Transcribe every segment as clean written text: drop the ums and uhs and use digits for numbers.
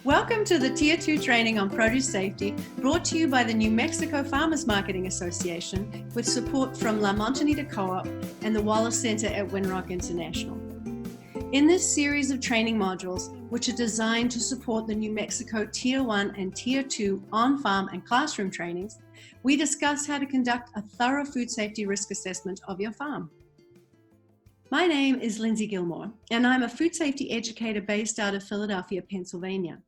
Welcome to the Tier 2 training on produce safety, brought to you by the New Mexico Farmers Marketing Association with support from La Moñtanita Co-op and the Wallace Center at Winrock International. In this series of training modules, which are designed to support the New Mexico Tier 1 and Tier 2 on-farm and classroom trainings, we discuss how to conduct a thorough food safety risk assessment of your farm. My name is Lindsay Gilmour, and I'm a food safety educator based out of Philadelphia, Pennsylvania.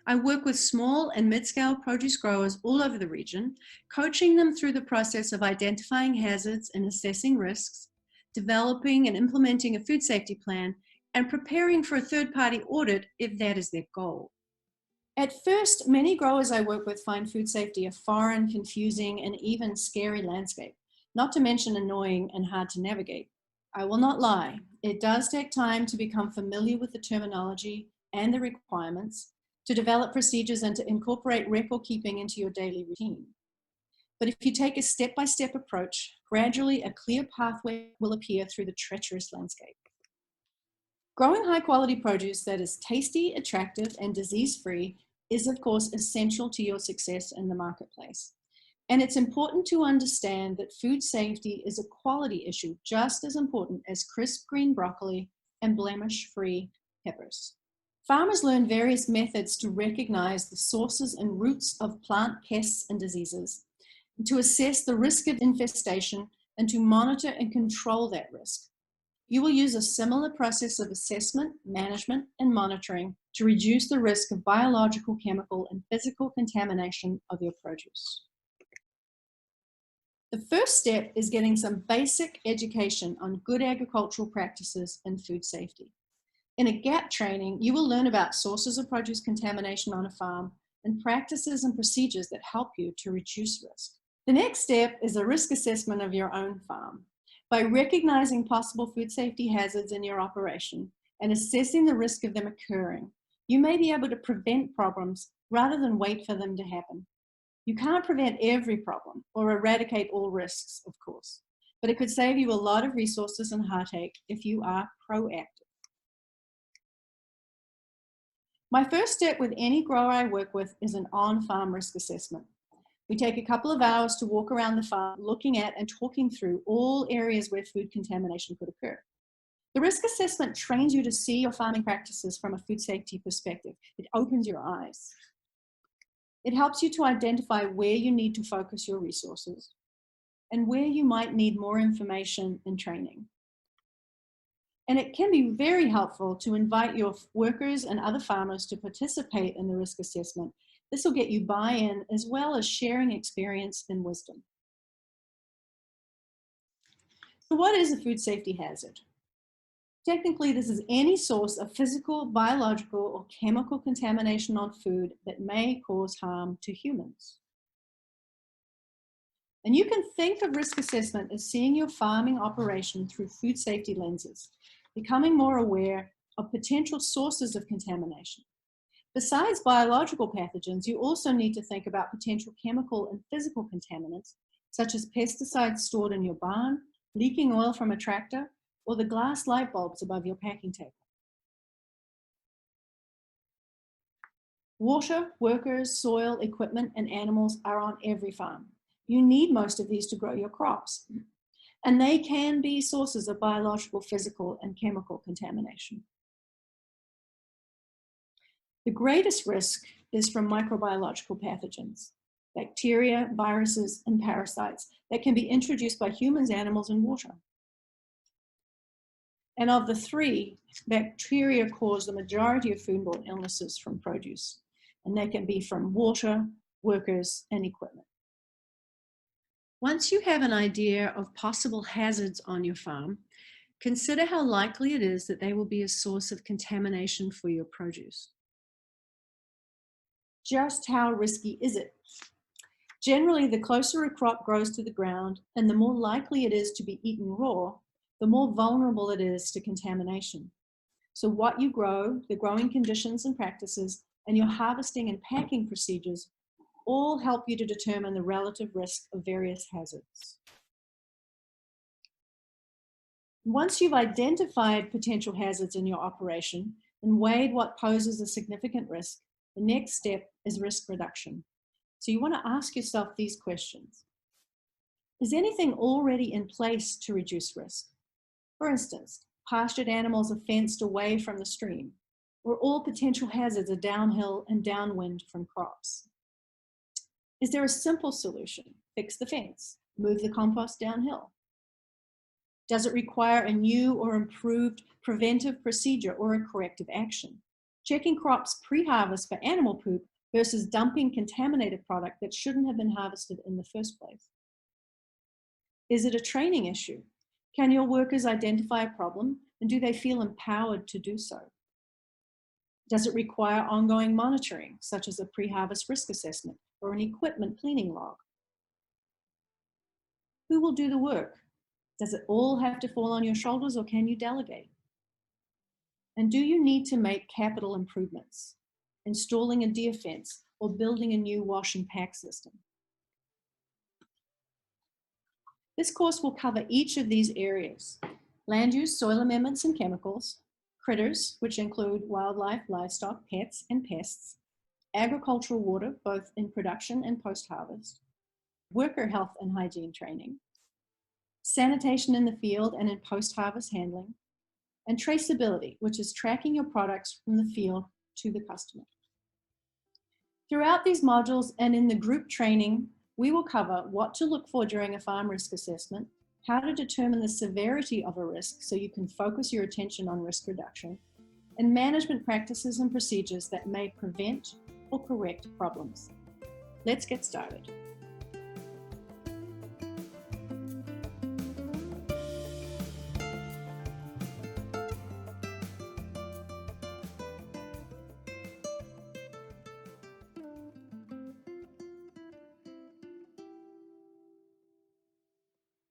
I work with small and mid-scale produce growers all over the region, coaching them through the process of identifying hazards and assessing risks, developing and implementing a food safety plan, and preparing for a third-party audit if that is their goal. At first, many growers I work with find food safety a foreign, confusing, and even scary landscape, not to mention annoying and hard to navigate. I will not lie, it does take time to become familiar with the terminology and the requirements, to develop procedures and to incorporate record keeping into your daily routine. But if you take a step-by-step approach, gradually a clear pathway will appear through the treacherous landscape. Growing high-quality produce that is tasty, attractive, and disease-free is, of course, essential to your success in the marketplace. And it's important to understand that food safety is a quality issue just as important as crisp green broccoli and blemish-free peppers. Farmers learn various methods to recognize the sources and roots of plant pests and diseases, to assess the risk of infestation, and to monitor and control that risk. You will use a similar process of assessment, management, and monitoring to reduce the risk of biological, chemical, and physical contamination of your produce. The first step is getting some basic education on good agricultural practices and food safety. In a GAP training, you will learn about sources of produce contamination on a farm and practices and procedures that help you to reduce risk. The next step is a risk assessment of your own farm. By recognizing possible food safety hazards in your operation and assessing the risk of them occurring, you may be able to prevent problems rather than wait for them to happen. You can't prevent every problem or eradicate all risks, of course, but it could save you a lot of resources and heartache if you are proactive. My first step with any grower I work with is an on-farm risk assessment. We take a couple of hours to walk around the farm, looking at and talking through all areas where food contamination could occur. The risk assessment trains you to see your farming practices from a food safety perspective. It opens your eyes. It helps you to identify where you need to focus your resources and where you might need more information and training. And it can be very helpful to invite your workers and other farmers to participate in the risk assessment. This will get you buy-in as well as sharing experience and wisdom. So what is a food safety hazard? Technically, this is any source of physical, biological, or chemical contamination on food that may cause harm to humans. And you can think of risk assessment as seeing your farming operation through food safety lenses, becoming more aware of potential sources of contamination. Besides biological pathogens, you also need to think about potential chemical and physical contaminants, such as pesticides stored in your barn, leaking oil from a tractor, or the glass light bulbs above your packing table. Water, workers, soil, equipment, and animals are on every farm. You need most of these to grow your crops, and they can be sources of biological, physical, and chemical contamination. The greatest risk is from microbiological pathogens, bacteria, viruses, and parasites that can be introduced by humans, animals, and water. And of the three, bacteria cause the majority of foodborne illnesses from produce, and they can be from water, workers, and equipment. Once you have an idea of possible hazards on your farm, consider how likely it is that they will be a source of contamination for your produce. Just how risky is it? Generally, the closer a crop grows to the ground and the more likely it is to be eaten raw, the more vulnerable it is to contamination. So what you grow, the growing conditions and practices, and your harvesting and packing procedures all help you to determine the relative risk of various hazards. Once you've identified potential hazards in your operation and weighed what poses a significant risk, The next step is risk reduction. So you want to ask yourself these questions. Is anything already in place to reduce risk? For instance, pastured animals are fenced away from the stream, or all potential hazards are downhill and downwind from crops. Is there a simple solution? Fix the fence, move the compost downhill. Does it require a new or improved preventive procedure or a corrective action? Checking crops pre-harvest for animal poop versus dumping contaminated product that shouldn't have been harvested in the first place. Is it a training issue? Can your workers identify a problem, and do they feel empowered to do so? Does it require ongoing monitoring, such as a pre-harvest risk assessment or an equipment cleaning log? Who will do the work? Does it all have to fall on your shoulders, or can you delegate? And do you need to make capital improvements, installing a deer fence or building a new wash and pack system? This course will cover each of these areas: land use, soil amendments and chemicals, critters, which include wildlife, livestock, pets, and pests, agricultural water, both in production and post-harvest, worker health and hygiene training, sanitation in the field and in post-harvest handling, and traceability, which is tracking your products from the field to the customer. Throughout these modules and in the group training, we will cover what to look for during a farm risk assessment, how to determine the severity of a risk so you can focus your attention on risk reduction, and management practices and procedures that may prevent or correct problems. Let's get started.